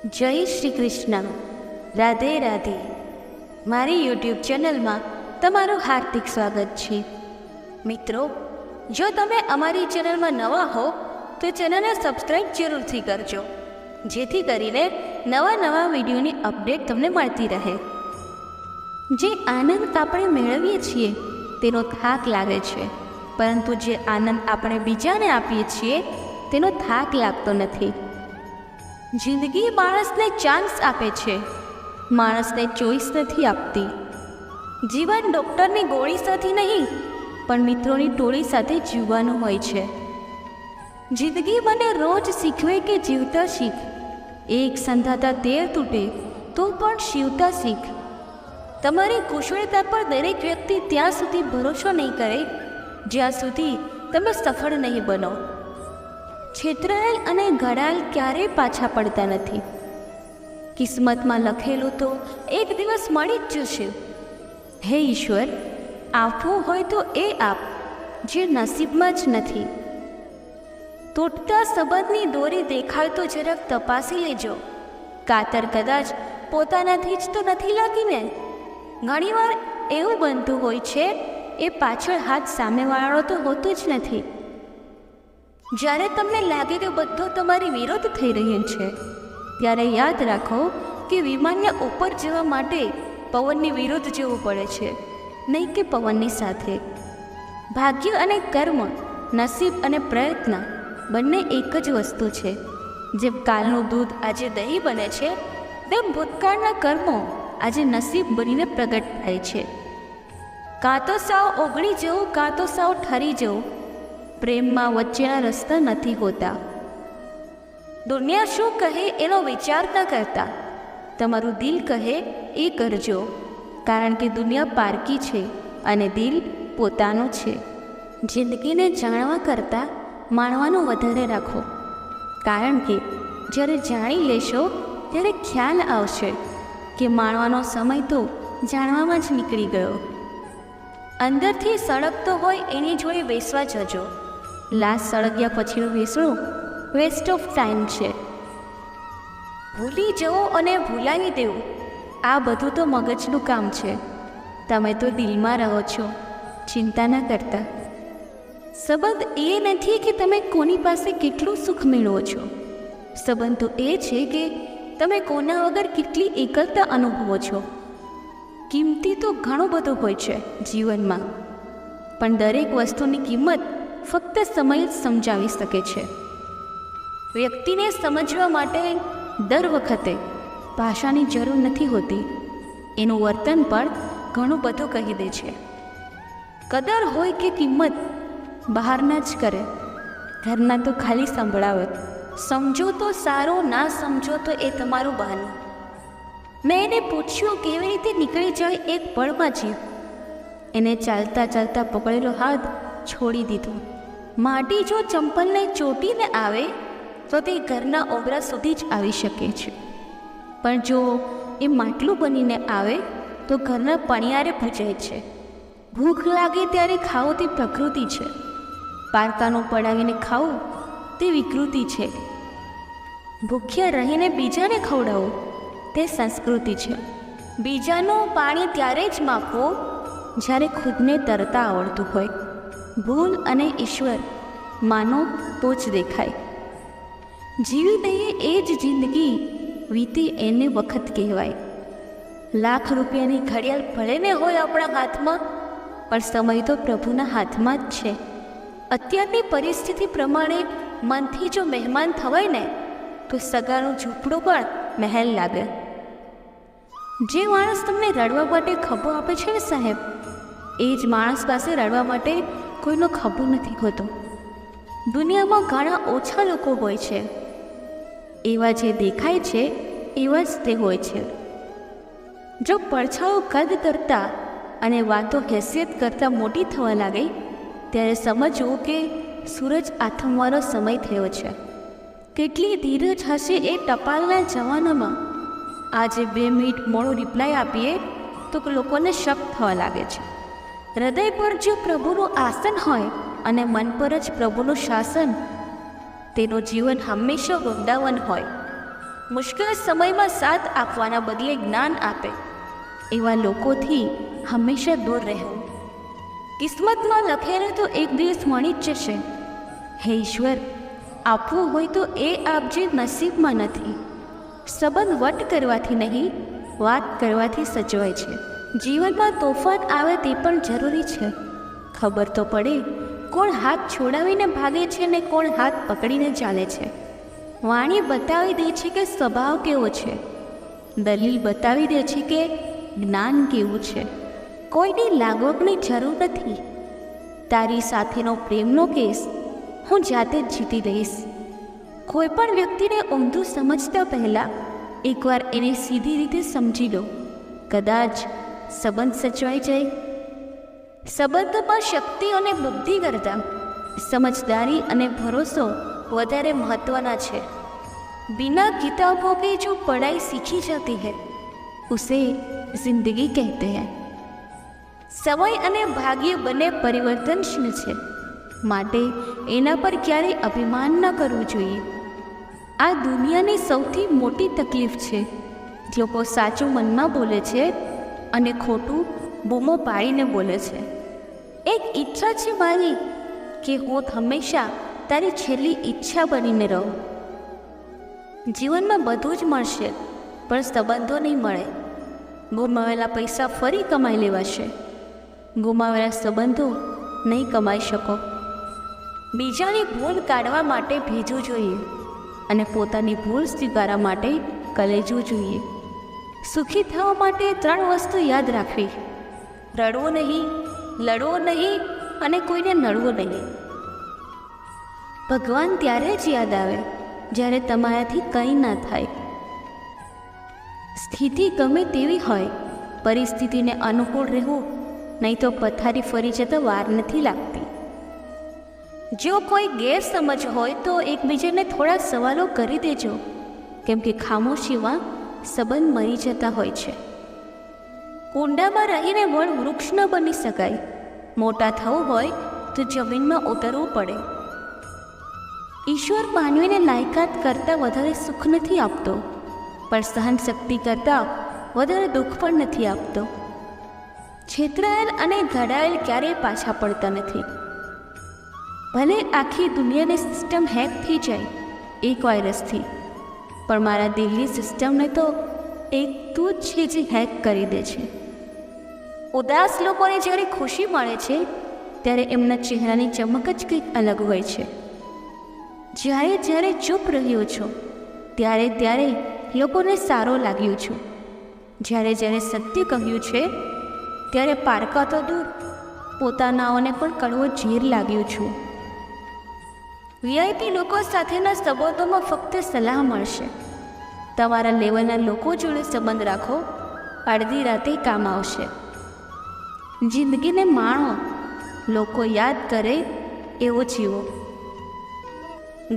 જય શ્રી કૃષ્ણ, રાધે રાધે. મારી યુટ્યુબ ચેનલમાં તમારું હાર્દિક સ્વાગત છે. મિત્રો, જો તમે અમારી ચેનલમાં નવા હો તો ચેનલને સબસ્ક્રાઈબ જરૂરથી કરજો, જેથી કરીને નવા વિડીયોની અપડેટ તમને મળતી રહે. જે આનંદ આપણે મેળવીએ છીએ તેનો થાક લાગે છે, પરંતુ જે આનંદ આપણે બીજાને આપીએ છીએ તેનો થાક લાગતો નથી. જિંદગી માણસને ચાન્સ આપે છે, માણસને ચોઈસ નથી આપતી. જીવન ડૉક્ટરની ગોળી સાથે નહીં, પણ મિત્રોની ટોળી સાથે જીવવાનું હોય છે. જિંદગી મને રોજ શીખવે કે જીવતા શીખ, એક સંધાતા તેર તૂટે તો પણ શીવતા શીખ. તમારી કુશળતા પર દરેક વ્યક્તિ ત્યાં સુધી ભરોસો નહીં કરે જ્યાં સુધી તમે સફળ નહીં બનો. છેતરાયેલ અને ઘડાયેલ ક્યારેય પાછા પડતા નથી. કિસ્મતમાં લખેલું તો એક દિવસ મળી જ જશે. હે ઈશ્વર, આપવું હોય તો એ આપ જે નસીબમાં જ નથી. તૂટતા સંબંધની દોરી દેખાય તો જરાક તપાસી લેજો, કાતર કદાચ પોતાનાથી જ તો નથી લાગીને. ઘણીવાર એવું બનતું હોય છે એ પાછળ હાથ સામેવાળો તો હોતો જ નથી. જ્યારે તમને લાગે કે બધું તમારી વિરોધ થઈ રહ્યું છે, ત્યારે યાદ રાખો કે વિમાનને ઉપર જવા માટે પવનની વિરુદ્ધ જવું પડે છે, નહીં કે પવનની સાથે. ભાગ્ય અને કર્મ, નસીબ અને પ્રયત્ન બંને એક જ વસ્તુ છે. જેમ કાલનું દૂધ આજે દહીં બને છે, તેમ ભૂતકાળના કર્મો આજે નસીબ બનીને પ્રગટ થાય છે. કાં તો સાવ ઓગળી જવું, કાં તો સાવ ઠરી જવું. પ્રેમમાં વચ્ચેના રસ્તા નથી હોતા. દુનિયા શું કહે એનો વિચાર ન કરતા તમારું દિલ કહે એ કરજો, કારણ કે દુનિયા પારકી છે અને દિલ પોતાનું છે. જિંદગીને જાણવા કરતાં માણવાનું વધારે રાખો, કારણ કે જ્યારે જાણી લેશો ત્યારે ખ્યાલ આવશે કે માણવાનો સમય તો જાણવામાં જ નીકળી ગયો. અંદરથી સળગતો હોય એની જોડે બેસવા જજો. લાશ સળગ્યા પછીનું બેસણું વેસ્ટ ઓફ ટાઈમ છે. ભૂલી જવું અને ભૂલાવી દેવું, આ બધું તો મગજનું કામ છે. તમે તો દિલમાં રહો છો, ચિંતા ન કરતા. સંબંધ એ નથી કે તમે કોની પાસે કેટલું સુખ મેળવો છો. સંબંધ તો એ છે કે તમે કોના વગર કેટલી એકલતા અનુભવો છો. કિંમતી તો ઘણું બધું હોય છે જીવનમાં, પણ દરેક વસ્તુની કિંમત ફક્ત સમય જ સમજાવી શકે છે. વ્યક્તિને સમજવા માટે દર વખતે ભાષાની જરૂર નથી હોતી, એનું વર્તન પણ ઘણું બધું કહી દે છે. કદર હોય કે કિંમત બહારના જ કરે, ઘરના તો ખાલી સંભળાવે. સમજો તો સારું, ના સમજો તો એ તમારું બહાનું. મેં એને પૂછ્યું કેવી રીતે નીકળી જાય એક પળમાં જીવ. એને ચાલતા ચાલતા પકડેલો હાથ છોડી દીધો. માટી જો ચંપલને ચોટીને આવે તો તે ઘરના ઓગરા સુધી જ આવી શકે છે, પણ જો એ માટલું બનીને આવે તો ઘરના પણિયારે ભજાય છે. ભૂખ લાગે ત્યારે ખાવું તે પ્રકૃતિ છે, પારકાનું પડાવીને ખાવું તે વિકૃતિ છે. ભૂખ્યા રહીને બીજાને ખવડાવવું તે સંસ્કૃતિ છે. બીજાનું પાણી ત્યારે જ માપવું જ્યારે ખુદને તરતા આવડતું હોય. ભૂલ અને ઈશ્વર માનો તો જ દેખાય. જીવી દઈએ એ જ જિંદગી, વીતી એને વખત કહેવાય. લાખ રૂપિયાની ઘડિયાળ ભલે ને હોય આપણા હાથમાં, પણ સમય તો પ્રભુના હાથમાં જ છે. અત્યારની પરિસ્થિતિ પ્રમાણે મનથી જો મહેમાન થવાય ને તો સગાનું ઝૂંપડું પણ મહેલ લાગે. જે માણસ તમને રડવા માટે ખભો આપે છે ને સાહેબ, એ જ માણસ પાસે રડવા માટે કોઈનો ખભો નથી હોતો. દુનિયામાં ઘણા ઓછા લોકો હોય છે, એવા જે દેખાય છે એવા જ તે હોય છે. જો પડછાયો કદ કરતાં અને વાતો હેસિયત કરતાં મોટી થવા લાગે ત્યારે સમજવું કે સૂરજ આથમવાનો સમય થયો છે. કેટલી ધીરજ હશે એ ટપાલના જમાનામાં. આજે 2 મિનિટ મોડો રિપ્લાય આપીએ તો લોકોને શક થવા લાગે છે. હૃદય પર જો પ્રભુનું આસન હોય અને મન પર જ પ્રભુનું શાસન, તેનું જીવન હંમેશા વૃંદાવન હોય. મુશ્કેલ સમયમાં સાથ આપવાના બદલે જ્ઞાન આપે એવા લોકોથી હંમેશા દૂર રહેવું. કિસ્મતમાં લખેલું તો એક દિવસ મળી જ જશે. હે ઈશ્વર, આપવું હોય તો એ આપજે, નસીબમાં નથી. સંબંધ વટ કરવાથી નહીં, વાત કરવાથી સચવાય છે. જીવનમાં તોફાન આવે તે પણ જરૂરી છે. ખબર તો પડે કોણ હાથ છોડાવીને ભાગે છે ને કોણ હાથ પકડીને ચાલે છે. વાણી બતાવી દે છે કે સ્વભાવ કેવો છે. દલીલ બતાવી દે છે કે જ્ઞાન કેવું છે. કોઈની લાગવગની જરૂર નથી. તારી સાથેનો પ્રેમનો કેસ હું જાતે જ જીતી લઈશ. કોઈ પણ વ્યક્તિને ઊંધું સમજતા પહેલાં એકવાર એને સીધી રીતે સમજી લો. કદાચ સંબંધ સચવાઈ જાય. સંબંધમાં શક્તિ અને બુદ્ધિ કરતાં સમજદારી અને ભરોસો વધારે મહત્ત્વના છે. बिना किताबों के जो पढ़ाई सीखी जाती है उसे जिंदगी कहते हैं. સમય અને ભાગ્ય બંને પરિવર્તનશીલ છે, માટે એના પર ક્યારેય અભિમાન ન કરવું જોઈએ. આ દુનિયાની સૌથી મોટી તકલીફ છે. લોકો સાચું મનમાં બોલે છે અને ખોટું બૂમો પાડીને બોલે છે. એક ઈચ્છા છે મારી કે હું હંમેશા તારી છેલ્લી ઈચ્છા બનીને રહું. જીવનમાં બધું જ મળશે પણ સંબંધો નહીં મળે. ગુમાવેલા પૈસા ફરી કમાઈ લેવાશે, ગુમાવેલા સંબંધો નહીં કમાઈ શકો. બીજાની ભૂલ કાઢવા માટે ભીજવું જોઈએ અને પોતાની ભૂલ સ્વીકારવા માટે કલેજવું જોઈએ. સુખી થવા માટે 3 વસ્તુ યાદ રાખવી: રડવું નહીં, લડવું નહીં અને કોઈને નડવું નહીં. ભગવાન ત્યારે જ યાદ આવે જ્યારે તમારાથી કંઈ ના થાય. સ્થિતિ ગમે તેવી હોય, પરિસ્થિતિને અનુકૂળ રહેવું, નહીં તો પથારી ફરી જતાં વાર નથી લાગતી. જો કોઈ ગેરસમજ હોય તો એકબીજાને થોડા સવાલો કરી દેજો, કેમ કે ખામોશીમાં સંબંધ મરી જતા હોય છે. કુંડામાં રહીને વડ વૃક્ષ ન બની શકાય. મોટા થવું હોય તો જમીનમાં ઉતરવું પડે. ઈશ્વર માનવીને લાયકાત કરતાં વધારે સુખ નથી આપતો, પણ સહનશક્તિ કરતાં વધારે દુઃખ પણ નથી આપતો. છેતરાયેલ અને ઘડાયેલ ક્યારેય પાછા પડતા નથી. ભલે આખી દુનિયાની સિસ્ટમ હેક થઈ જાય એક વાયરસથી, પણ મારા દિલની સિસ્ટમને તો એક તું જ છે જે હેક કરી દે છે. ઉદાસ લોકોને જ્યારે ખુશી મળે છે ત્યારે એમના ચહેરાની ચમક જ કંઈક અલગ હોય છે. જ્યારે જ્યારે ચૂપ રહ્યો છો ત્યારે ત્યારે લોકોને સારો લાગ્યો છું. જ્યારે જ્યારે સત્ય કહ્યું છે ત્યારે પારકા તો દૂર, પોતાનાઓને પણ કડવો ઝેર લાગ્યું છું. વીઆઈપી લોકો સાથેના સંબંધોમાં ફક્ત સલાહ મળશે. તમારા લેવલના લોકો જોડે સંબંધ રાખો, અડધી રાતે કામ આવશે. જિંદગીને માણો, લોકો યાદ કરે એવો જીવો.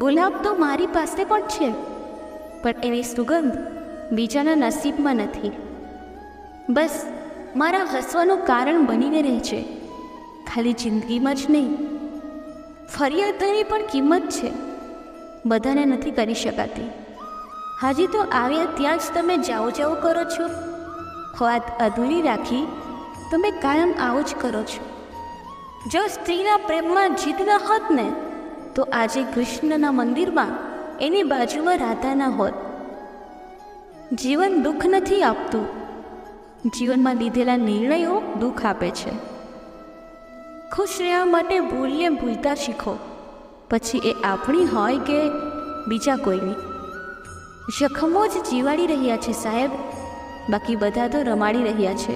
ગુલાબ તો મારી પાસે પણ છે, પણ એની સુગંધ બીજાના નસીબમાં નથી. બસ મારા હસવાનું કારણ બનીને રહે છે, ખાલી જિંદગીમાં જ નહીં. ફરિયાદની પણ કિંમત છે, બધાને નથી કરી શકાતી. હાજી તો આવ્યા ત્યાં જ તમે જાઓ જાઓ કરો છો. વાત અધૂરી રાખી તમે કાયમ આવું જ કરો છો. જો સ્ત્રીના પ્રેમમાં જીદ ન હોત ને તો આજે કૃષ્ણના મંદિરમાં એની બાજુમાં રાધા ના હોત. જીવન દુઃખ નથી આપતું, જીવનમાં લીધેલા નિર્ણયો દુઃખ આપે છે. ખુશ રહેવા માટે ભૂલને ભૂલતા શીખો, પછી એ આપણી હોય કે બીજા કોઈની. જખમો જ જીવાડી રહ્યા છે સાહેબ, બાકી બધા તો રમાડી રહ્યા છે.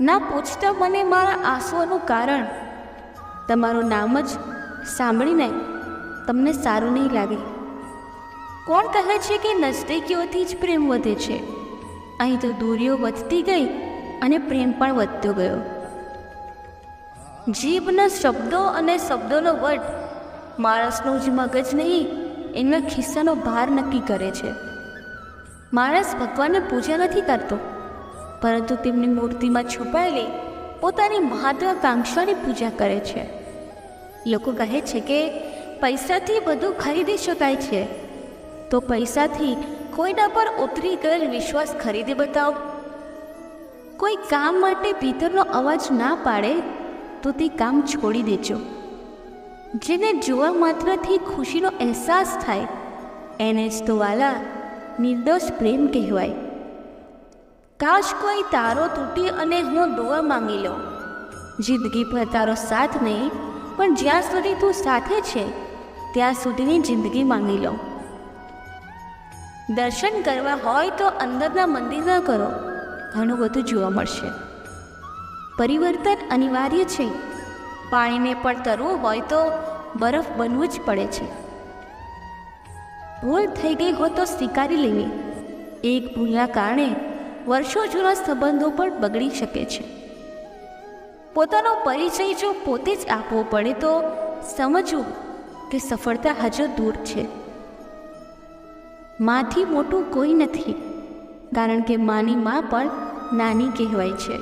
ના પૂછતા મને મારા આંસુઓનું કારણ. તમારું નામ જ સાંભળીને તમને સારું નહીં લાગે. કોણ કહે છે કે નજદીકીઓથી જ પ્રેમ વધે છે? અહીં તો દૂરીઓ વધતી ગઈ અને પ્રેમ પણ વધતો ગયો. જીભના શબ્દો અને શબ્દોનો વટ માણસનું જ મગજ નહીં, એના ખિસ્સાનો ભાર નક્કી કરે છે. માણસ ભગવાનને પૂજા નથી કરતો, પરંતુ તેમની મૂર્તિમાં છુપાયેલી પોતાની મહત્વાકાંક્ષાની પૂજા કરે છે. લોકો કહે છે કે પૈસાથી બધું ખરીદી શકાય છે, તો પૈસાથી કોઈના પર ઉતરી ગયેલ વિશ્વાસ ખરીદી બતાવો. કોઈ કામ માટે ભીતરનો અવાજ ના પાડે તો તે કામ છોડી દેજો. જેને જોવા માત્રથી ખુશીનો અહેસાસ થાય એને જ તો વાલા નિર્દોષ પ્રેમ કહેવાય. કાશ કોઈ તારો તૂટી અને હું દુઆ માંગી લઉં. જિંદગી પર તારો સાથ નહીં, પણ જ્યાં સુધી તું સાથે છે ત્યાં સુધીની જિંદગી માંગી લઉં. દર્શન કરવા હોય તો અંદરના મંદિરના કરો, ઘણું બધું જોવા મળશે. પરિવર્તન અનિવાર્ય છે. પાણીને પણ તરવું હોય તો બરફ બનવું જ પડે છે. ભૂલ થઈ ગઈ હોય તો સ્વીકારી લેવી. એક ભૂલના કારણે વર્ષો જૂના સંબંધો પણ બગડી શકે છે. પોતાનો પરિચય જો પોતે જ આપવો પડે તો સમજવું કે સફળતા હજુ દૂર છે. માથી મોટું કોઈ નથી, કારણ કે માની માં પણ નાની કહેવાય છે.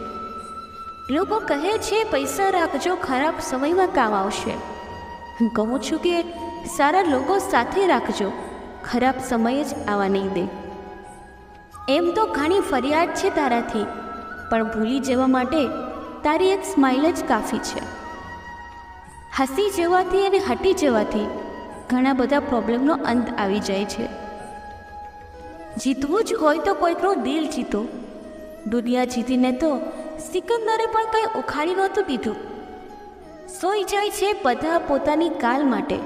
લોકો કહે છે પૈસા રાખજો, ખરાબ સમયમાં કામ આવશે. હું કહું છું કે સારા લોકો સાથે રાખજો, ખરાબ સમય જ આવવા નહીં દે. એમ તો ઘણી ફરિયાદ છે તારાથી, પણ ભૂલી જવા માટે તારી એક સ્માઇલ જ કાફી છે. હસી જવાથી અને હટી જવાથી ઘણા બધા પ્રોબ્લેમનો અંત આવી જાય છે. જીતવું જ હોય તો કોઈકનું દિલ જીતો. દુનિયા જીતીને તો સિકંદરે પણ કંઈ ઉખાડી નહોતું દીધું. સોઈ જાય છે બધા પોતાની કાલ માટે,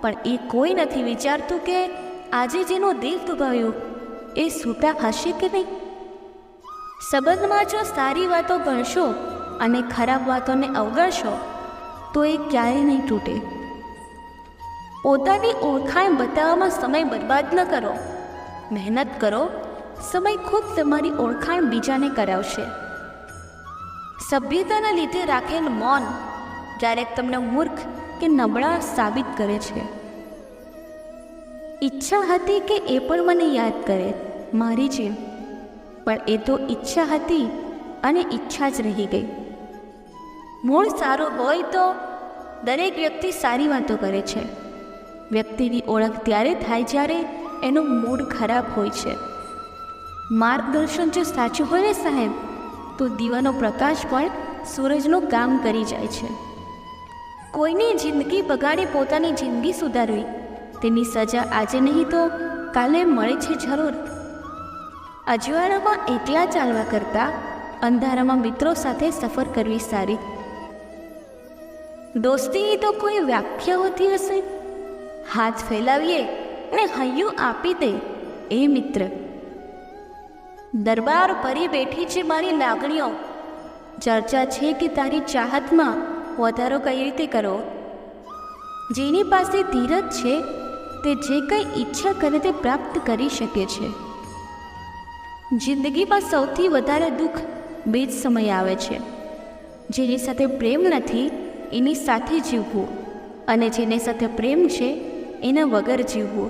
પણ એ કોઈ નથી વિચારતું કે આજે જેનું દિલ દુભાવ્યું એ સૂતા હશે કે નહીં. સંબંધમાં જો સારી વાતો ગણશો અને ખરાબ વાતોને અવગણશો તો એ ક્યારેય નહીં તૂટે. પોતાની ઓળખાણ બતાવવામાં સમય બરબાદ ન કરો. મહેનત કરો, સમય ખુદ તમારી ઓળખાણ બીજાને કરાવશે. સભ્યતાના લીધે રાખેલ મૌન ક્યારેક તમને મૂર્ખ કે નબળા સાબિત કરે છે. ઈચ્છા હતી કે એ પણ મને યાદ કરે મારી જેમ, પણ એ તો ઈચ્છા હતી અને ઈચ્છા જ રહી ગઈ. મૂળ સારું હોય તો દરેક વ્યક્તિ સારી વાતો કરે છે. વ્યક્તિની ઓળખ ત્યારે થાય જ્યારે એનું મૂડ ખરાબ હોય છે. માર્ગદર્શન જો સાચું હોય ને સાહેબ, તો દીવાનો પ્રકાશ પણ સૂરજનું કામ કરી જાય છે. કોઈની જિંદગી બગાડી પોતાની જિંદગી સુધારવી, તેની સજા આજે નહીં તો કાલે મળે છે જરૂર. અજવાળામાં એકલા ચાલવા કરતાં અંધારામાં મિત્રો સાથે સફર કરવી સારી. દોસ્તીની તો કોઈ વ્યાખ્યા હોતી હશે. હાથ ફેલાવીએ અને હૈયું આપી દે એ મિત્ર. દરબાર પરી બેઠી છે મારી લાગણીઓ. ચર્ચા છે કે તારી ચાહતમાં વધારો કઈ રીતે કરવો. જેની પાસે ધીરજ છે તે જે કંઈ ઈચ્છા કરે તે પ્રાપ્ત કરી શકે છે. જિંદગીમાં સૌથી વધારે દુઃખ બે જ સમય આવે છે. જેની સાથે પ્રેમ નથી એની સાથે જીવવું, અને જેની સાથે પ્રેમ છે એના વગર જીવવું.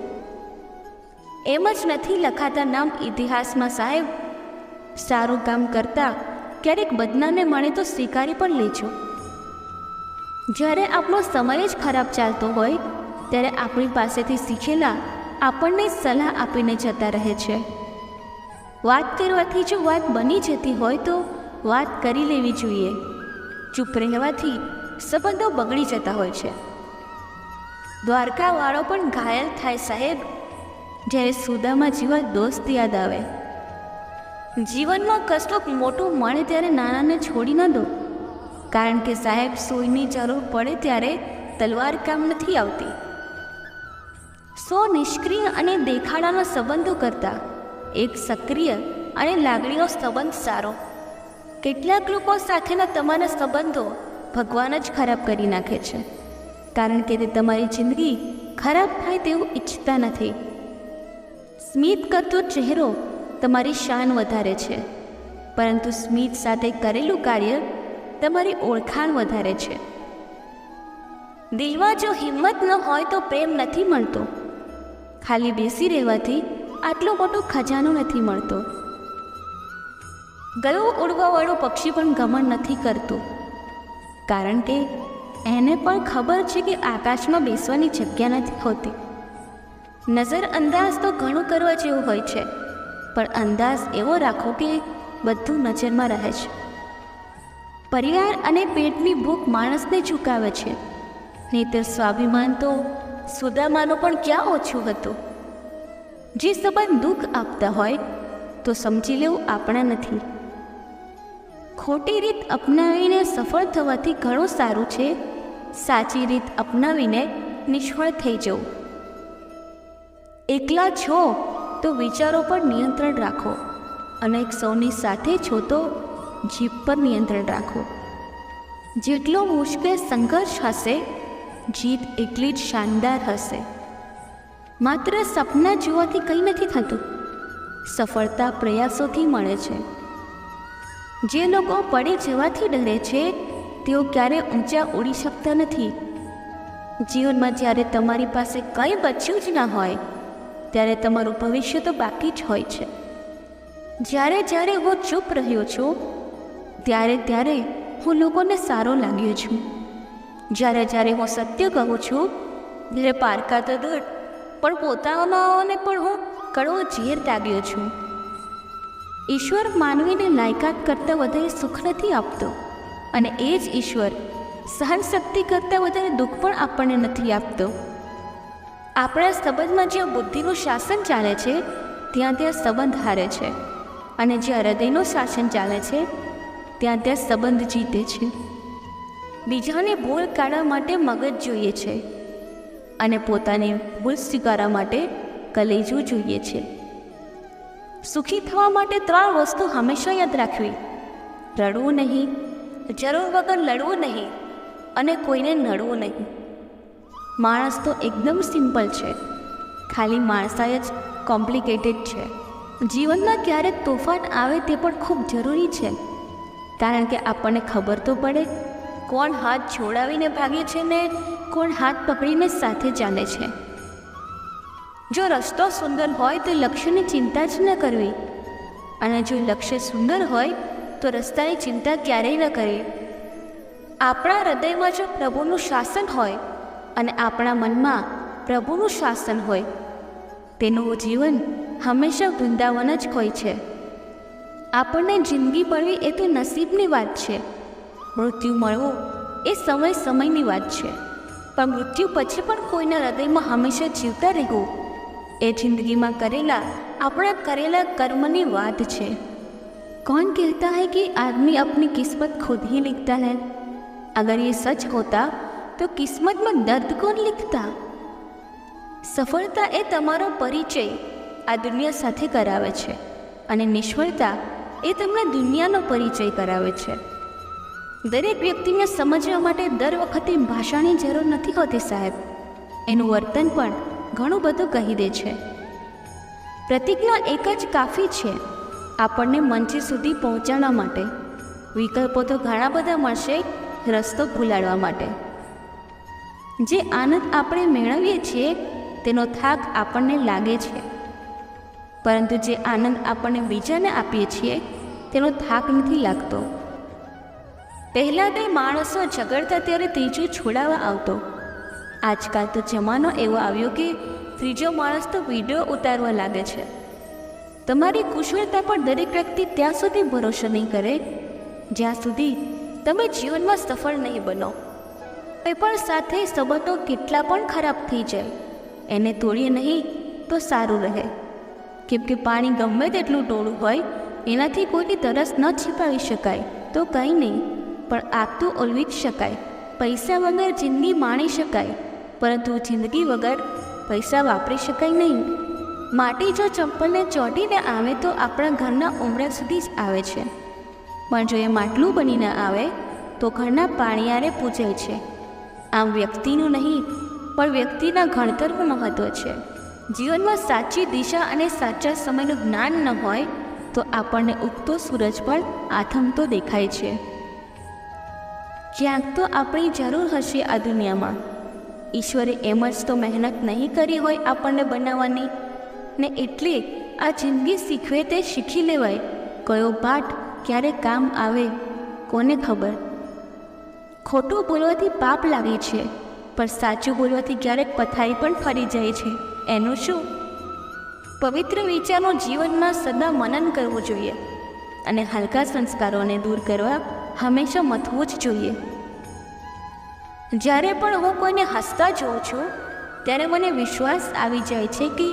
એમ જ નથી લખાતા નામ ઇતિહાસમાં સાહેબ. સારું કામ કરતાં ક્યારેક બદનામને મળે તો સ્વીકારી પણ લેજો. જ્યારે આપણો સમય જ ખરાબ ચાલતો હોય ત્યારે આપણી પાસેથી શીખેલા આપણને સલાહ આપીને જતા રહે છે. વાત કરવાથી જો વાત બની જતી હોય તો વાત કરી લેવી જોઈએ. ચૂપ રહેવાથી સંબંધો બગડી જતા હોય છે. દ્વારકાવાળો પણ ઘાયલ થાય સાહેબ જ્યારે સુદામા જેવા દોસ્ત યાદ આવે. જીવનમાં કશુંક મોટું મળે ત્યારે નાનાને છોડી ન દો, કારણ કે સાહેબ સોયની જરૂર પડે ત્યારે તલવાર કામ નથી આવતી. નિષ્ક્રિય અને દેખાડાના સંબંધો કરતાં એક સક્રિય અને લાગણીનો સંબંધ સારો. કેટલાક લોકો સાથેના તમારા સંબંધો ભગવાન જ ખરાબ કરી નાખે છે, કારણ કે તે તમારી જિંદગી ખરાબ થાય તેવું ઈચ્છતા નથી. સ્મિત કરતો ચહેરો તમારી શાન વધારે છે, પરંતુ સ્મિત સાથે કરેલું કાર્ય તમારી ઓળખાણ વધારે છે. દિલમાં જો હિંમત ન હોય તો પ્રેમ નથી મળતો. ખાલી બેસી રહેવાથી આટલો મોટો ખજાનો નથી મળતો. ગળું ઉડવાવાળું પક્ષી પણ ગમન નથી કરતું, કારણ કે એને પણ ખબર છે કે આકાશમાં બેસવાની જગ્યા નથી હોતી. નજરઅંદાજ તો ઘણું કરવા જેવું હોય છે, પણ અંદાજ એવો રાખો કે બધું નજરમાં રહે છે. પરિવાર અને પેટની ભૂખ માણસને ચૂકાવે છે, નહીંતર સ્વાભિમાન તો સુદામાનું પણ ક્યાં ઓછું હતું. જે સંબંધ દુઃખ આપતા હોય તો સમજી લેવું આપણા નથી. ખોટી રીત અપનાવીને સફળ થવાથી ઘણું સારું છે સાચી રીત અપનાવીને નિષ્ફળ થઈ જવું. એકલા છો તો વિચારો પર નિયંત્રણ રાખો, અને સૌની સાથે છો તો જીભ પર નિયંત્રણ રાખો. જેટલો મુશ્કેલ સંઘર્ષ હશે, જીત એટલી જ શાનદાર હશે. માત્ર સપના જોવાથી કંઈ નથી થતું, સફળતા પ્રયાસોથી મળે છે. જે લોકો પડી જવાથી ડરે છે તેઓ ક્યારેય ઊંચા ઉડી શકતા નથી. જીવનમાં જ્યારે તમારી પાસે કંઈ બચ્યું જ ના હોય ત્યારે તમારું ભવિષ્ય તો બાકી જ હોય છે. જ્યારે જ્યારે હું ચૂપ રહ્યો છું ત્યારે હું લોકોને સારો લાગ્યો છું. જ્યારે જ્યારે હું સત્ય કહું છું ત્યારે પારકા તો દૂર પણ પોતાનાઓને પણ હું કડવો ઝેર લાગ્યો છું. ઈશ્વર માનવીને લાયકાત કરતાં વધારે સુખ નથી આપતો, અને એ જ ઈશ્વર સહનશક્તિ કરતાં વધારે દુઃખ પણ આપણને નથી આપતો. આપણા સંબંધમાં જ્યાં બુદ્ધિનું શાસન ચાલે છે ત્યાં સંબંધ હારે છે, અને જ્યાં હૃદયનું શાસન ચાલે છે ત્યાં સંબંધ જીતે છે. બીજાની ભૂલ કાઢવા માટે મગજ જોઈએ છે, અને પોતાની ભૂલ સ્વીકારવા માટે કલેજું જોઈએ છે. સુખી થવા માટે 3 વસ્તુ હંમેશા યાદ રાખવી: રડવું નહીં, જરૂર વગર લડવું નહીં, અને કોઈને નડવું નહીં. માણસ તો એકદમ સિમ્પલ છે, ખાલી માણસાઈ જ કોમ્પ્લિકેટેડ છે. જીવનમાં ક્યારેક તોફાન આવે તે પણ ખૂબ જરૂરી છે, કારણ કે આપણને ખબર તો પડે કોણ હાથ છોડાવીને ભાગે છે ને કોણ હાથ પકડીને સાથે ચાલે છે. જો રસ્તો સુંદર હોય તો લક્ષ્યની ચિંતા જ ન કરવી, અને જો લક્ષ્ય સુંદર હોય તો રસ્તાની ચિંતા ક્યારેય ન કરવી. આપણા હૃદયમાં જો પ્રભુનું શાસન હોય અને આપણા મનમાં પ્રભુનું શાસન હોય, તેનું જીવન હંમેશા વૃંદાવન જ હોય છે. આપણને જિંદગી મળવી એ તો નસીબની વાત છે. મૃત્યુ મળવું એ સમયની વાત છે, પણ મૃત્યુ પછી પણ કોઈના હૃદયમાં હંમેશા જીવતા રહેવું એ જિંદગીમાં આપણા કરેલા કર્મની વાત છે. कौन कहता है कि आदमी अपनी किस्मत खुद ही लिखता है? अगर ये सच होता तो किस्मत में दर्द कौन लिखता? सफलता ए तमारो परिचय आ दुनिया साथे करावे छे, अने निष्फलता ए तमने दुनियानो परिचय करावे छे. दरेक व्यक्तिने समजवा माटे दर वखते भाषानी जरूर नहीं होती साहेब. एनुं वर्तन पण घणुं बधुं कही दे छे. प्रतिज्ञा एक ज काफी छे આપણને મંચે સુધી પહોંચાડવા માટે. વિકલ્પો તો ઘણા બધા મળશે રસ્તો ભૂલાડવા માટે. જે આનંદ આપણે મેળવીએ છીએ તેનો થાક આપણને લાગે છે, પરંતુ જે આનંદ આપણને બીજાને આપીએ છીએ તેનો થાક નથી લાગતો. પહેલાં તે માણસો ઝઘડતા ત્યારે ત્રીજો છોડાવવા આવતો. આજકાલ તો જમાનો એવો આવ્યો કે ત્રીજો માણસ તો વિડીયો ઉતારવા લાગે છે. તમારી કુશળતા પર દરેક વ્યક્તિ ત્યાં સુધી ભરોસો નહીં કરે જ્યાં સુધી તમે જીવનમાં સફળ નહીં બનો. કોઈ પણ સાથે સંબંધો કેટલા પણ ખરાબ થઈ જાય, એને તોડીએ નહીં તો સારું રહે. કેમ કે પાણી ગમે તેટલું ટોળું હોય એનાથી કોઈની તરસ ન छिपाવી શકાય તો કંઈ નહીં, પણ આગ તો ઓલવી જ શકાય. પૈસા વગર જિંદગી માણી શકાય, પરંતુ જિંદગી વગર પૈસા વાપરી શકાય નહીં. માટી જો ચંપલને ચોંટીને આવે તો આપણા ઘરના ઉંબરા સુધી જ આવે છે, પણ જો એ માટલું બનીને આવે તો ઘરના પાણીયારે પૂજાય છે. આમ વ્યક્તિનું નહીં પણ વ્યક્તિના ઘડતરનું મહત્ત્વ છે. જીવનમાં સાચી દિશા અને સાચા સમયનું જ્ઞાન ન હોય તો આપણને ઉગતો સૂરજ પણ આથમતો દેખાય છે. ક્યાંક તો આપણી જરૂર હશે આ દુનિયામાં. ઈશ્વરે એમ જ તો મહેનત નહીં કરી હોય આપણને બનાવવાની, ને એટલે આ જિંદગી શીખવે તે શીખી લેવાય. કયો પાઠ ક્યારે કામ આવે કોને ખબર. ખોટું બોલવાથી પાપ લાગે છે, પણ સાચું બોલવાથી ક્યારેક પથારી પણ ફરી જાય છે. એનું શું? પવિત્ર વિચારનો જીવનમાં સદા મનન કરવું જોઈએ અને હલકા સંસ્કારોને દૂર કરવા હંમેશા મથવું જ જોઈએ. જ્યારે પણ હું કોઈને હસતા જોઉં છું ત્યારે મને વિશ્વાસ આવી જાય છે કે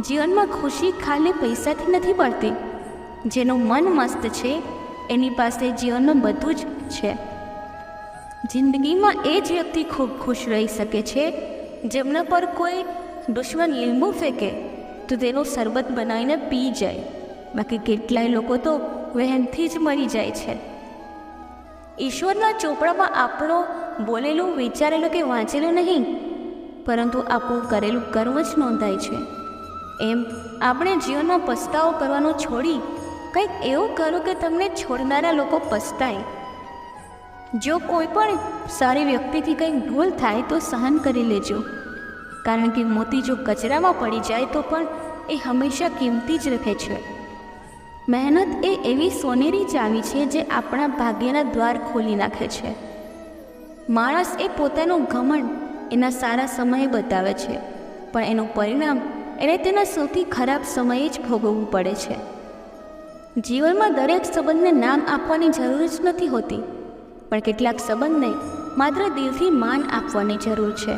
જીવનમાં ખુશી ખાલી પૈસાથી નથી મળતી. જેનું મન મસ્ત છે એની પાસે જીવનનું બધું જ છે. જિંદગીમાં એ જ વ્યક્તિ ખૂબ ખુશ રહી શકે છે જેમના પર કોઈ દુશ્મન લીંબુ ફેંકે તો તેનું શરબત બનાવીને પી જાય. બાકી કેટલાય લોકો તો વહેમથી જ મરી જાય છે. ઈશ્વરના ચોપડામાં આપણો બોલેલું, વિચારેલું કે વાંચેલું નહીં, પરંતુ આપણું કરેલું કર્મ જ નોંધાય છે. એમ આપણે જીવનમાં પસ્તાવો કરવાનો છોડી કંઈક એવું કરો કે તમને છોડનારા લોકો પસ્તાય. જો કોઈ પણ સારી વ્યક્તિથી કંઈક ભૂલ થાય તો સહન કરી લેજો, કારણ કે મોતી જો કચરામાં પડી જાય તો પણ એ હંમેશા કિંમતી જ રહે છે. મહેનત એ એવી સોનેરી ચાવી છે જે આપણા ભાગ્યના દ્વાર ખોલી નાખે છે. માણસ એ પોતાનું ઘમંડ એના સારા સમયે બતાવે છે, પણ એનું પરિણામ એને તેના સૌથી ખરાબ સમયે જ ભોગવવું પડે છે. જીવનમાં દરેક સંબંધને નામ આપવાની જરૂર જ નથી હોતી, પણ કેટલાક સંબંધને માત્ર દિલથી માન આપવાની જરૂર છે.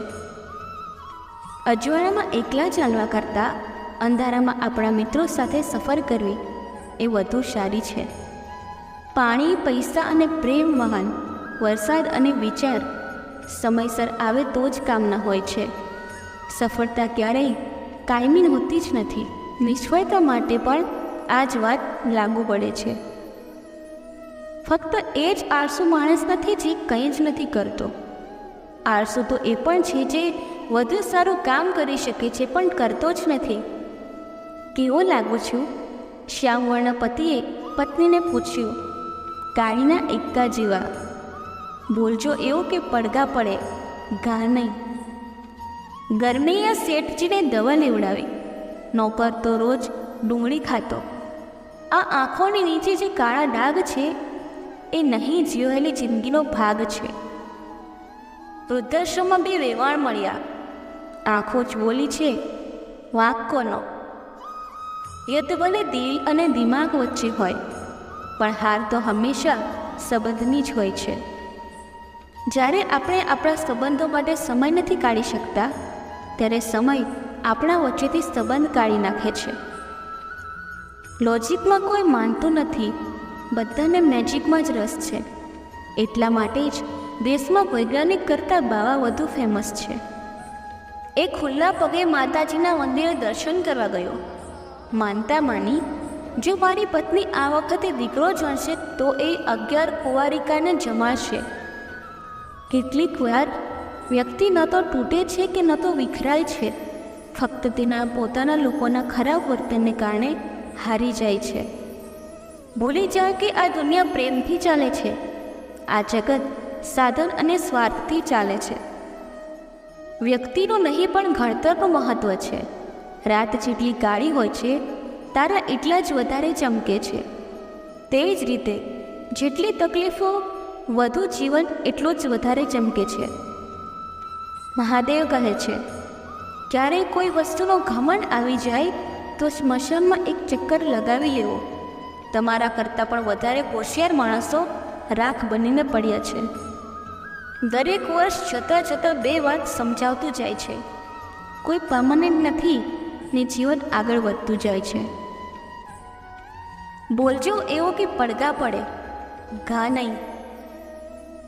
અજવાળામાં એકલા ચાલવા કરતાં અંધારામાં આપણા મિત્રો સાથે સફર કરવી એ વધુ સારી છે. પાણી, પૈસા અને પ્રેમ, વાહન, વરસાદ અને વિચાર સમયસર આવે તો જ કામના હોય છે. સફળતા ક્યારેય કાયમી હોતી જ નથી. નિષ્ફળતા માટે પણ આ જ વાત લાગુ પડે છે. ફક્ત એ જ આળસુ માણસ નથી જે કંઈ જ નથી કરતો. આળસુ તો એ પણ છે જે વધુ સારું કામ કરી શકે છે પણ કરતો જ નથી. કેવો લાગુ છું? શ્યામવર્ણ પતિએ પત્નીને પૂછ્યું. કાળીના એકા જેવા. બોલજો એવું કે પડઘા પડે, ઘા નહીં. ગરમીએ શેઠજીને દવા લેવડાવી. નોકર તો રોજ ડુંગળી ખાતો. આ આંખોની નીચે જે કાળા ડાઘ છે એ નહીં જીવેલી જિંદગીનો ભાગ છે. વૃદ્ધાશ્રમમાં બે વેવાણ મળ્યા. આંખો જ બોલી છે, વાંક કોનો? યુદ્ધ ભલે દિલ અને દિમાગ વચ્ચે હોય, પણ હાર તો હંમેશા સંબંધની જ હોય છે. જ્યારે આપણે આપણા સંબંધો માટે સમય નથી કાઢી શકતા, ત્યારે સમય આપણા વચ્ચેથી સંબંધ કાઢી નાખે છે. લોજિકમાં કોઈ માનતું નથી, બધાને મેજિકમાં જ રસ છે. એટલા માટે જ દેશમાં વૈજ્ઞાનિક કરતાં બાવા વધુ ફેમસ છે. એ ખુલ્લા પગે માતાજીના મંદિરે દર્શન કરવા ગયો. માનતા માની, જો મારી પત્ની આ વખતે દીકરો જણશે તો એ 11 કુંવારિકાને જમાડશે. કેટલીક વાર વ્યક્તિ ન તો તૂટે છે કે ન તો વિખરાય છે, ફક્ત તેના પોતાના લોકોના ખરાબ વર્તનને કારણે હારી જાય છે. ભૂલી જાય કે આ દુનિયા પ્રેમથી ચાલે છે. આ જગત સાધન અને સ્વાર્થથી ચાલે છે. વ્યક્તિનું નહીં પણ ઘડતરનું મહત્ત્વ છે. રાત જેટલી કાળી હોય છે, તારા એટલા જ વધારે ચમકે છે. તે જ રીતે જેટલી તકલીફો વધુ, જીવન એટલું જ વધારે ચમકે છે. મહાદેવ કહે છે, ક્યારેય કોઈ વસ્તુનો ઘમંડ આવી જાય તો સ્મશાનમાં એક ચક્કર લગાવી લેવો. તમારા કરતાં પણ વધારે હોશિયાર માણસો રાખ બનીને પડ્યા છે. દરેક વર્ષ જતાં જતાં બે વાત સમજાવતું જાય છે. કોઈ પરમનન્ટ નથી ને જીવન આગળ વધતું જાય છે. બોલજો એવો કે પડઘા પડે, ઘા નહીં.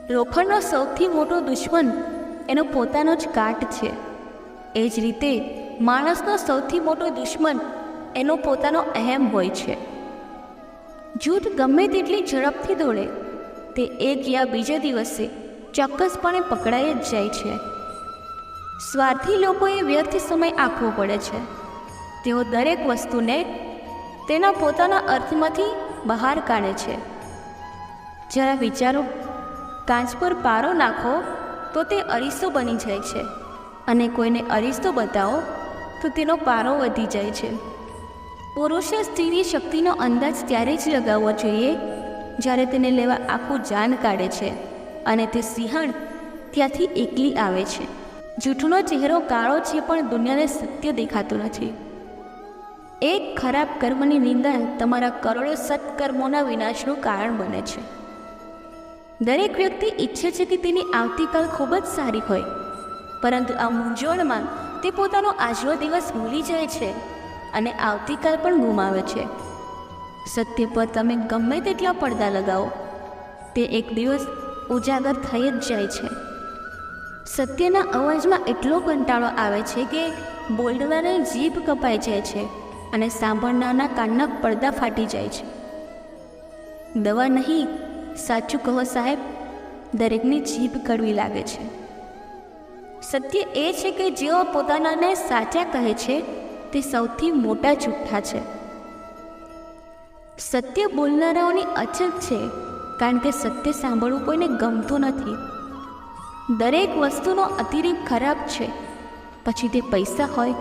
લોખંડનો સૌથી મોટો દુશ્મન એનો પોતાનો જ કાટ છે. એ જ રીતે માણસનો સૌથી મોટો દુશ્મન એનો પોતાનો અહેમ હોય છે. જૂઠ ગમે તેટલી ઝડપથી દોડે, તે એક યા બીજા દિવસે ચોક્કસપણે પકડાઈ જ જાય છે. સ્વાર્થી લોકોએ વ્યર્થ સમય આપવો પડે છે. તેઓ દરેક વસ્તુને તેના પોતાના અર્થમાંથી બહાર કાઢે છે. જરા વિચારો, કાચ પર પારો નાખો તો તે અરીસો બની જાય છે, અને કોઈને અરીસો બતાવો તો તેનો પારો વધી જાય છે. પુરુષે સ્ત્રીની શક્તિનો અંદાજ ત્યારે જ લગાવવો જોઈએ જ્યારે તેને લેવા આખું જાન કાઢે છે અને તે સિંહણ ત્યાંથી એકલી આવે છે. જૂઠનો ચહેરો કાળો છે, પણ દુનિયાને સત્ય દેખાતું નથી. એક ખરાબ કર્મની નિંદા તમારા કરોડો સત્કર્મોના વિનાશનું કારણ બને છે. દરેક વ્યક્તિ ઈચ્છે છે કે તેની આવતીકાલ ખૂબ જ સારી હોય, પરંતુ આ મૂંઝવણમાં તે પોતાનો આજનો દિવસ ભૂલી જાય છે અને આવતીકાલ પણ ગુમાવે છે. સત્ય પર તમે ગમે તેટલા પડદા લગાવો, તે એક દિવસ ઉજાગર થઈ જ જાય છે. સત્યના અવાજમાં એટલો કંટાળો આવે છે કે બોલનારની જીભ કપાઈ જાય છે અને સાંભળનારના કાનના પડદા ફાટી જાય છે. દવા નહીં, સાચું કહો સાહેબ, દરેકની જીભ કડવી લાગે છે. સત્ય એ છે કે જેઓ પોતાનાને સાચા કહે છે તે સૌથી મોટા જુઠ્ઠા છે. સત્ય બોલનારાઓની અછત છે, કારણ કે સત્ય સાંભળવું કોઈને ગમતું નથી. દરેક વસ્તુનો અતિરેક ખરાબ છે, પછી તે પૈસા હોય,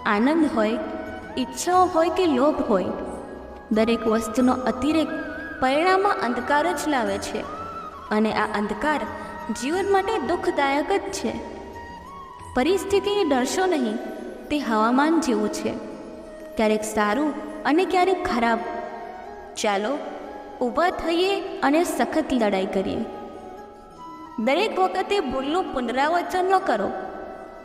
આનંદ હોય, ઈચ્છાઓ હોય કે લોભ હોય. દરેક વસ્તુનો અતિરેક પરિણામમાં અંધકાર જ લાવે છે, અને આ અંધકાર જીવન માટે દુઃખદાયક જ છે. પરિસ્થિતિને ડરશો નહીં, તે હવામાન જેવું છે, ક્યારેક સારું અને ક્યારેક ખરાબ. ચાલો ઊભા થઈએ અને સખત લડાઈ કરીએ. દરેક વખતે ભૂલનું પુનરાવર્તન ન કરો.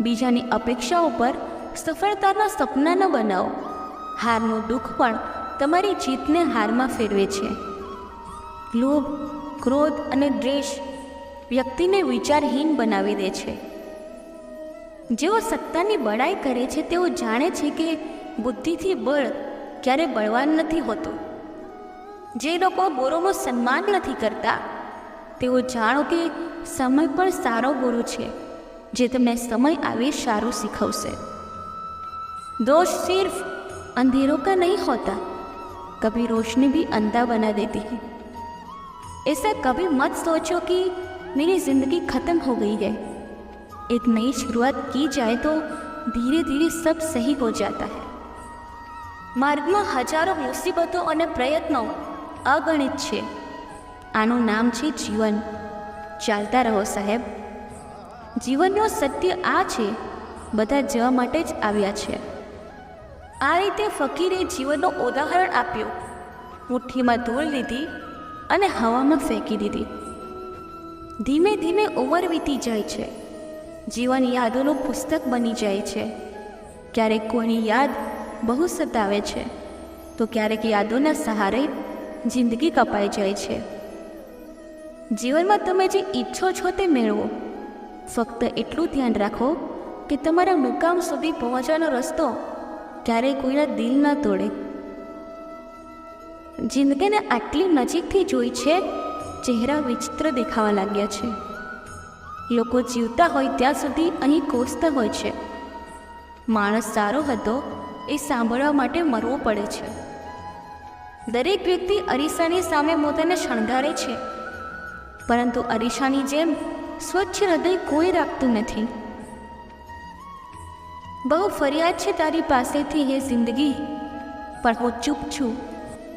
બીજાની અપેક્ષાઓ પર સફળતાના સપના ન બનાવો. હારનું દુઃખ પણ તમારી જીતને હારમાં ફેરવે છે. લોભ, ક્રોધ અને દ્વેષ વ્યક્તિને વિચારહીન બનાવી દે છે. જેઓ સત્તાની બડાઈ કરે છે તેઓ જાણે છે કે બુદ્ધિથી બળ ક્યારે બળવાન નથી હોતું. જે લોકો ગુરુનું સન્માન નથી કરતા તેઓ જાણો કે સમય પણ સારો ગુરુ છે, જે તમને સમય આવે સારું શીખવશે. दोष सिर्फ अंधेरों का नहीं होता, कभी रोशनी भी अंधा बना देती है. ऐसा कभी मत सोचो कि मेरी जिंदगी खत्म हो गई है. एक नई शुरुआत की जाए तो धीरे धीरे सब सही हो जाता है. मार्गમાં હજારો મુસીબતો અને પ્રયત્નો અગણિત છે. આનું નામ છે જીવન. ચાલતા રહો સાહેબ. જીવનનો સત્ય આ છે, બધા જવા માટે જ આવ્યા છે. આ રીતે ફકીરે જીવનનું ઉદાહરણ આપ્યું. મુઠ્ઠીમાં ધૂળ લીધી અને હવામાં ફેંકી દીધી. ધીમે ધીમે ઉંમર વીતી જાય છે. જીવન યાદોનું પુસ્તક બની જાય છે. ક્યારેક કોઈની યાદ બહુ સતાવે છે, તો ક્યારેક યાદોના સહારે જિંદગી કપાઈ જાય છે. જીવનમાં તમે જે ઈચ્છો છો તે મેળવો. ફક્ત એટલું ધ્યાન રાખો કે તમારા મુકામ સુધી પહોંચવાનો રસ્તો ક્યારેય કોઈના દિલ ના તોડે. જિંદગીને આટલી નજીકથી જોઈ છે, ચહેરા વિચિત્ર દેખાવા લાગ્યા છે. લોકો જીવતા હોય ત્યાં સુધી અહીં કોસતા હોય છે. માણસ સારો હતો એ સાંભળવા માટે મરવું પડે છે. દરેક વ્યક્તિ અરીસાની સામે પોતાને શણગારે છે, પરંતુ અરીસાની જેમ સ્વચ્છ હૃદય કોઈ રાખતું નથી. બહુ ફરિયાદ છે તારી પાસેથી હે જિંદગી, પણ હું ચૂપ છું,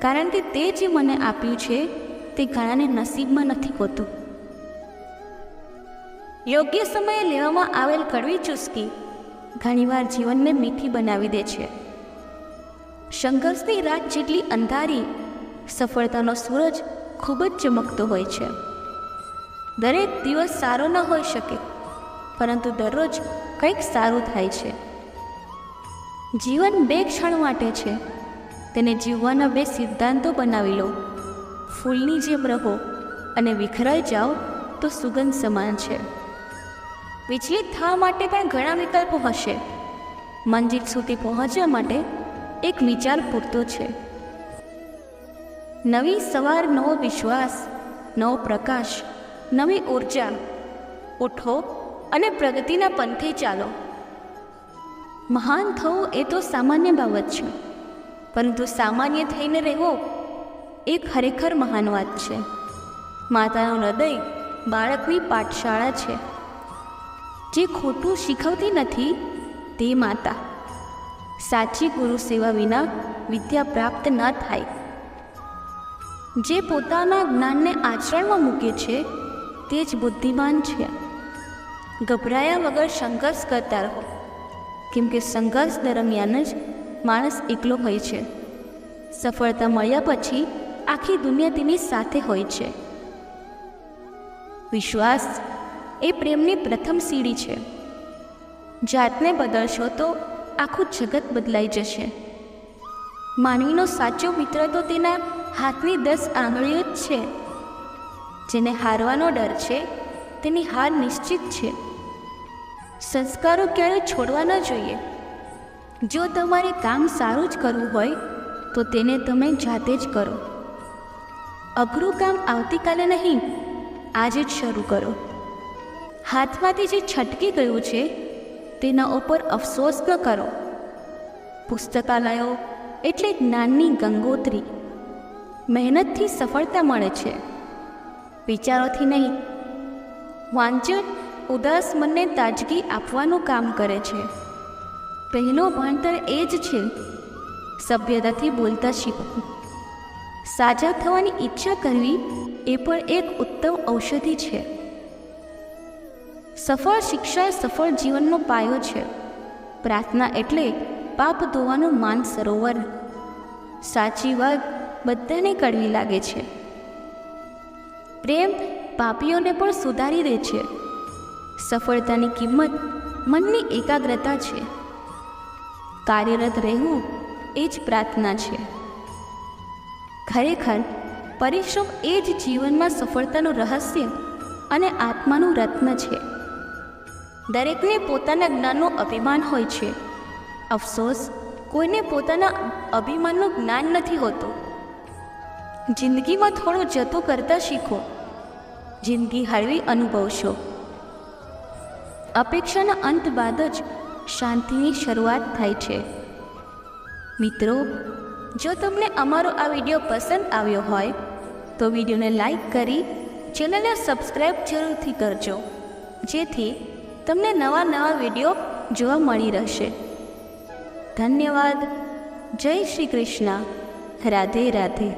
કારણ કે તે જે મને આપ્યું છે તે ઘણાને નસીબમાં નથી હોતું. યોગ્ય સમયે લેવામાં આવેલ કડવી ચુસ્કી ઘણીવાર જીવનને મીઠી બનાવી દે છે. સંઘર્ષની રાત જેટલી અંધારી, સફળતાનો સૂરજ ખૂબ જ ચમકતો હોય છે. દરેક દિવસ સારો ન હોઈ શકે, પરંતુ દરરોજ કંઈક સારું થાય છે. જીવન 2 ક્ષણ માટે છે, તેને જીવવાના 2 સિદ્ધાંતો બનાવી લો. ફૂલની જેમ રહો અને વિખરાઈ જાઓ તો સુગંધ સમાન છે. વિચલિત થવા માટે પણ ઘણા વિકલ્પો હશે. મંજિલ સુધી પહોંચવા માટે એક વિચાર પૂરતો છે. નવી સવાર, નવો વિશ્વાસ, નવો પ્રકાશ, નવી ઉર્જા. ઉઠો અને પ્રગતિના પંથે ચાલો. મહાન થવું એ તો સામાન્ય બાબત છે, પરંતુ સામાન્ય થઈને રહેવું એ ખરેખર મહાન વાત છે. માતાનું હૃદય બાળકની પાઠશાળા છે. જે ખોટું શીખવતી નથી તે માતા. સાચી ગુરુ સેવા વિના વિદ્યા પ્રાપ્ત ન થાય. જે પોતાના જ્ઞાનને આચરણમાં મૂકે છે તે જ બુદ્ધિમાન છે. ગભરાયા વગર સંઘર્ષ કરતા રહો, કેમ કે સંઘર્ષ દરમિયાન જ માણસ એકલો હોય છે. સફળતા મળ્યા પછી આખી દુનિયા તેની સાથે હોય છે. વિશ્વાસ એ પ્રેમની પ્રથમ સીડી છે. જાતને બદલશો તો આખું જગત બદલાઈ જશે. માનવીનો સાચો મિત્ર તો તેના હાથની 10 આંગળીઓ જ છે. જેને હારવાનો ડર છે તેની હાર નિશ્ચિત છે. સંસ્કારો ક્યારેય છોડવા ન જોઈએ. જો તમારે કામ સારું જ કરવું હોય તો તેને તમે જાતે જ કરો. અઘરું કામ આવતીકાલે નહીં, આજે જ શરૂ કરો. હાથમાંથી જે છટકી ગયું છે તેના ઉપર અફસોસ ન કરો. પુસ્તકાલયો એટલે જ્ઞાનની ગંગોત્રી. મહેનતથી સફળતા મળે છે, વિચારોથી નહીં. વાંચન ઉદાસ મનને તાજગી આપવાનું કામ કરે છે. પહેલો ભણતર એ જ છે સભ્યતાથી બોલતા શીખવું. સાજા થવાની ઈચ્છા કરવી એ પણ એક ઉત્તમ ઔષધિ છે. સફળ શિક્ષા સફળ જીવનનો પાયો છે. પ્રાર્થના એટલે પાપ ધોવાનું માન સરોવર. સાચી વાત બધાને કડવી લાગે છે. પ્રેમ પાપીઓને પણ સુધારી દે છે. સફળતાની કિંમત મનની એકાગ્રતા છે. કાર્યરત રહેવું એ જ પ્રાર્થના છે. ખરેખર પરિશ્રમ એ જ જીવનમાં સફળતાનું રહસ્ય અને આત્માનું રત્ન છે. દરેકને પોતાના જ્ઞાનનું અભિમાન હોય છે. અફસોસ કોઈને પોતાના અભિમાનનું જ્ઞાન નથી હોતું. જિંદગીમાં થોડું જતું કરતાં શીખો. જિંદગી હળવી અનુભવશો. અપેક્ષાના અંત બાદ જ શાંતિની શરૂઆત થાય છે. મિત્રો, જો તમને અમારો આ વિડીયો પસંદ આવ્યો હોય તો વિડીયોને લાઈક કરી ચેનલને સબસ્ક્રાઈબ જરૂરથી કરજો, જેથી તમને નવા વિડીયો જોવા મળી રહેશે. ધન્યવાદ. જય શ્રી કૃષ્ણ. રાધે રાધે.